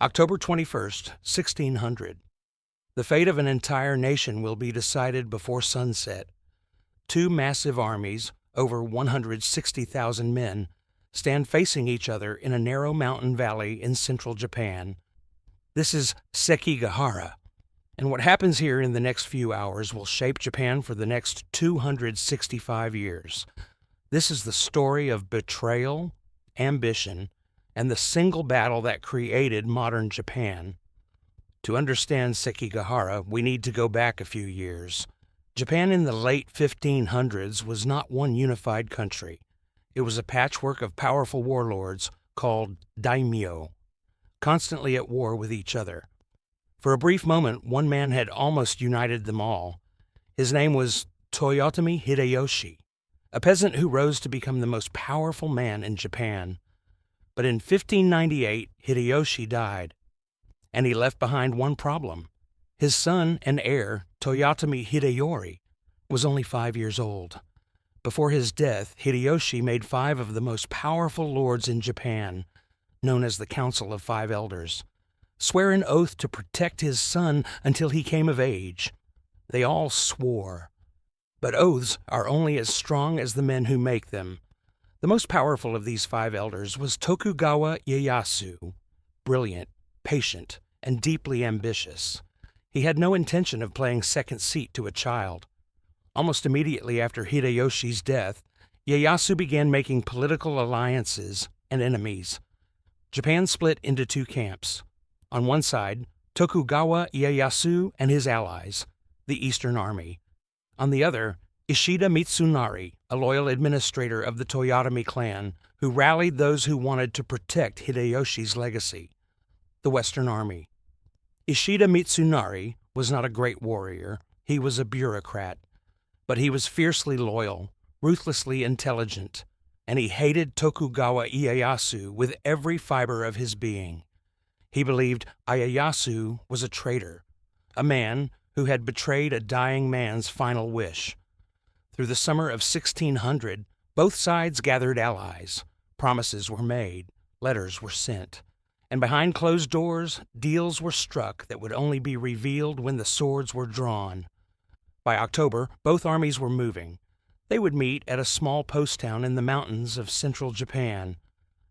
October 21st, 1600. The fate of an entire nation will be decided before sunset. Two massive armies, over 160,000 men, stand facing each other in a narrow mountain valley in central Japan. This is Sekigahara, and what happens here in the next few hours will shape Japan for the next 265 years. This is the story of betrayal, ambition, and the single battle that created modern Japan. To understand Sekigahara, we need to go back a few years. Japan in the late 1500s was not one unified country. It was a patchwork of powerful warlords called daimyo, constantly at war with each other. For a brief moment, one man had almost united them all. His name was Toyotomi Hideyoshi, a peasant who rose to become the most powerful man in Japan. But in 1598, Hideyoshi died, and he left behind one problem. His son and heir, Toyotomi Hideyoshi, was only 5 years old. Before his death, Hideyoshi made 5 of the most powerful lords in Japan, known as the Council of Five Elders, swear an oath to protect his son until he came of age. They all swore. But oaths are only as strong as the men who make them. The most powerful of these 5 elders was Tokugawa Ieyasu, brilliant, patient, and deeply ambitious. He had no intention of playing second seat to a child. Almost immediately after Hideyoshi's death, Ieyasu began making political alliances and enemies. Japan split into 2 camps. On one side, Tokugawa Ieyasu and his allies, the Eastern Army. On the other, Ishida Mitsunari, a loyal administrator of the Toyotomi clan, who rallied those who wanted to protect Hideyoshi's legacy, the Western Army. Ishida Mitsunari was not a great warrior. He was a bureaucrat. But he was fiercely loyal, ruthlessly intelligent, and he hated Tokugawa Ieyasu with every fiber of his being. He believed Ieyasu was a traitor, a man who had betrayed a dying man's final wish. Through the summer of 1600, both sides gathered allies. Promises were made, letters were sent, and behind closed doors, deals were struck that would only be revealed when the swords were drawn. By October, both armies were moving. They would meet at a small post town in the mountains of central Japan,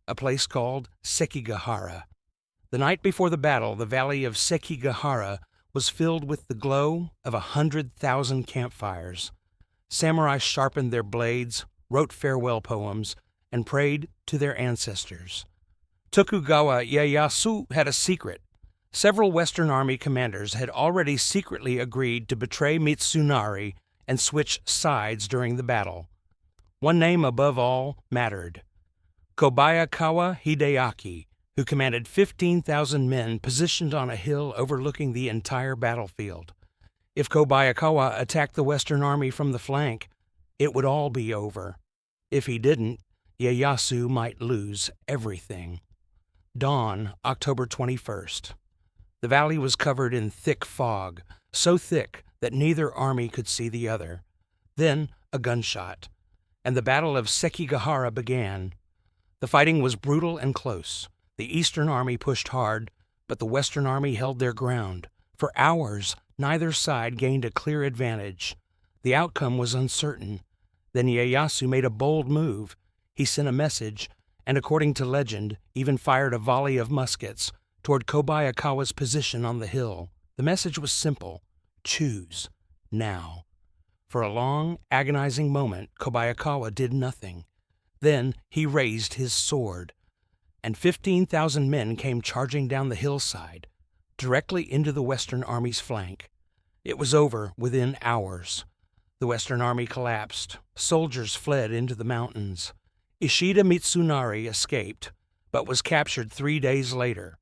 a place called Sekigahara. The night before the battle, the valley of Sekigahara was filled with the glow of 100,000 campfires. Samurai sharpened their blades, wrote farewell poems, and prayed to their ancestors. Tokugawa Ieyasu had a secret. Several Western Army commanders had already secretly agreed to betray Mitsunari and switch sides during the battle. One name above all mattered: Kobayakawa Hideaki, who commanded 15,000 men positioned on a hill overlooking the entire battlefield. If Kobayakawa attacked the Western Army from the flank, it would all be over. If he didn't, Ieyasu might lose everything. Dawn, October 21st. The valley was covered in thick fog, so thick that neither army could see the other. Then a gunshot, and the Battle of Sekigahara began. The fighting was brutal and close. The Eastern Army pushed hard, but the Western Army held their ground. For hours, neither side gained a clear advantage. The outcome was uncertain. Then Ieyasu made a bold move. He sent a message, and according to legend, even fired a volley of muskets toward Kobayakawa's position on the hill. The message was simple: choose, now. For a long, agonizing moment, Kobayakawa did nothing. Then he raised his sword, and 15,000 men came charging down the hillside, directly into the Western Army's flank. It was over within hours. The Western Army collapsed. Soldiers fled into the mountains. Ishida Mitsunari escaped, but was captured 3 days later.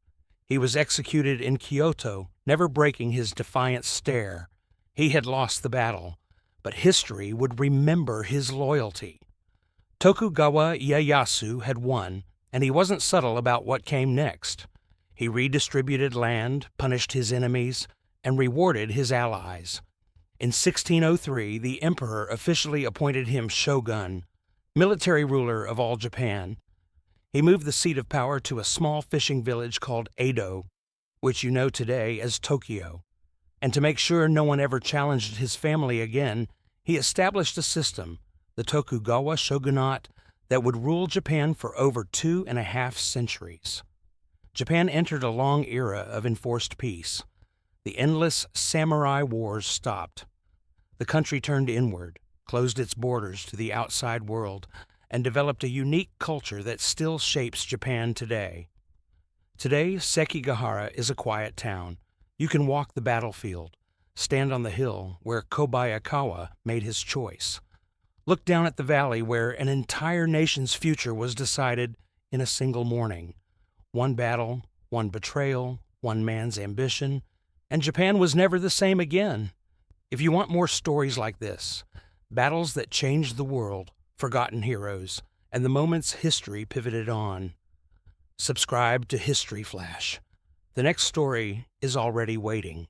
He was executed in Kyoto, never breaking his defiant stare. He had lost the battle, but history would remember his loyalty. Tokugawa Ieyasu had won, and he wasn't subtle about what came next. He redistributed land, punished his enemies, and rewarded his allies. In 1603, the emperor officially appointed him shogun, military ruler of all Japan. He moved the seat of power to a small fishing village called Edo, which you know today as Tokyo. And to make sure no one ever challenged his family again, he established a system, the Tokugawa shogunate, that would rule Japan for over 2.5 centuries. Japan entered a long era of enforced peace. The endless samurai wars stopped. The country turned inward, closed its borders to the outside world, and developed a unique culture that still shapes Japan today. Today, Sekigahara is a quiet town. You can walk the battlefield, stand on the hill where Kobayakawa made his choice, look down at the valley where an entire nation's future was decided in a single morning. One battle, one betrayal, one man's ambition, and Japan was never the same again. If you want more stories like this, battles that changed the world, forgotten heroes, and the moments history pivoted on, subscribe to History Flash. The next story is already waiting.